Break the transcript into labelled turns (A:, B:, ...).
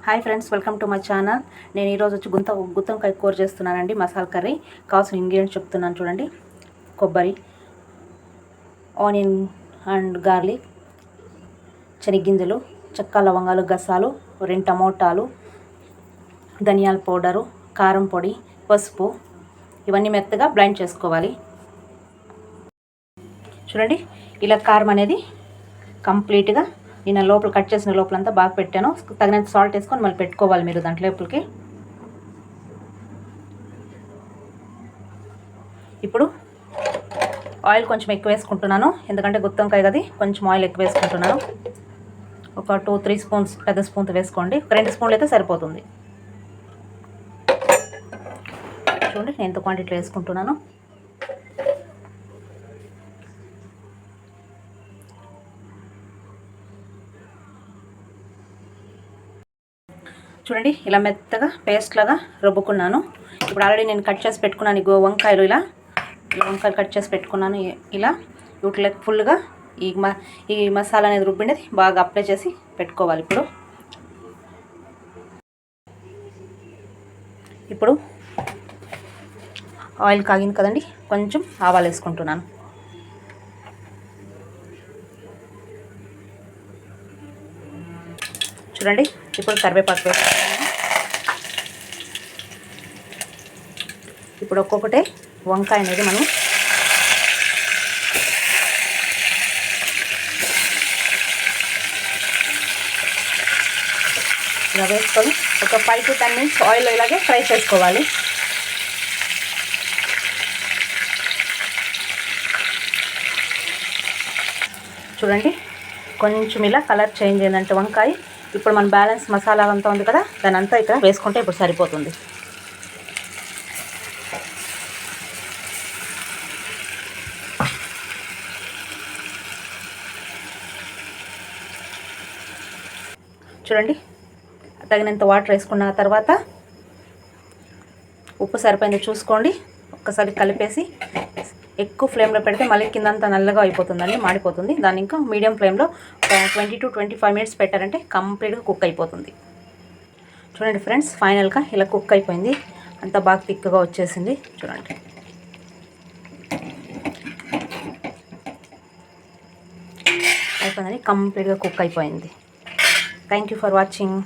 A: Hi friends, welcome to my channel. నేను ఈరోజు వచ్చి గుత్తంకాయ కూర చేస్తున్నానండి. మసాలా కర్రీ కావాల్సిన ఇంగ్రీడియంట్స్ చెప్తున్నాను చూడండి. కొబ్బరి, ఆనియన్ అండ్ గార్లిక్, శనగగింజలు, చెక్క, లవంగాలు, గసాలు, 2 టమోటాలు, ధనియాల పౌడరు, కారం పొడి, పసుపు, ఇవన్నీ మెత్తగా బ్లెండ్ చేసుకోవాలి. చూడండి, ఇలా కారం అనేది కంప్లీట్గా నేను లోపల కట్ చేసిన లోపలంతా బాగా పెట్టాను. తగినంత సాల్ట్ వేసుకొని మళ్ళీ పెట్టుకోవాలి మీరు దాంట్లో లోపలికి. ఇప్పుడు ఆయిల్ కొంచెం ఎక్కువ వేసుకుంటున్నాను, ఎందుకంటే గుత్తంకాయ కదా, కొంచెం ఆయిల్ ఎక్కువ వేసుకుంటున్నాను. ఒక 2-3 స్పూన్స్, పెద్ద స్పూన్తో వేసుకోండి. 2 స్పూన్లు అయితే సరిపోతుంది. చూడండి, నేను ఎంత క్వాంటిటీలో వేసుకుంటున్నాను. చూడండి, ఇలా మెత్తగా పేస్ట్ లాగా రుబ్బుకున్నాను. ఇప్పుడు ఆల్రెడీ నేను కట్ చేసి పెట్టుకున్నాను వంకాయలు. ఇలా వంకాయలు కట్ చేసి పెట్టుకున్నాను. ఇలా వీటిలో ఫుల్గా ఈ మసాలా అనేది రుబ్బినది బాగా అప్లై చేసి పెట్టుకోవాలి. ఇప్పుడు ఆయిల్ కాగింది కదండి, కొంచెం ఆవాలు వేసుకుంటున్నాను. చూడండి, ఇప్పుడు కరివేపాకు వేసుకుంటున్నాను. ఇప్పుడు ఒక్కొక్కటే వంకాయ అనేది మనం ఇలా వేసుకొని ఒక 5 to 10 minutes ఆయిల్లో ఇలాగే ఫ్రై చేసుకోవాలి. చూడండి, కొంచెం ఇలా కలర్ చేంజ్ అయిందంటే వంకాయ, ఇప్పుడు మన బ్యాలెన్స్ మసాలా అంతా ఉంది కదా, దాని అంతా ఇక్కడ వేసుకుంటే ఇప్పుడు సరిపోతుంది. చూడండి, తగినంత వాటర్ వేసుకున్న తర్వాత ఉప్పు సరిపోయింది చూసుకోండి. ఒక్కసారి కలిపేసి ఎక్కువ ఫ్లేమ్లో పెడితే మళ్ళీ కిందంతా నల్లగా అయిపోతుందండి, మాడిపోతుంది. దాన్ని ఇంకా మీడియం ఫ్లేమ్లో 20 to 25 minutes పెట్టారంటే కంప్లీట్గా కుక్ అయిపోతుంది. చూడండి ఫ్రెండ్స్, ఫైనల్గా ఇలా కుక్ అయిపోయింది. అంత బాగా థిక్గా వచ్చేసింది. చూడండి, అయిపోయిందండి, కంప్లీట్గా కుక్ అయిపోయింది. Thank you for watching.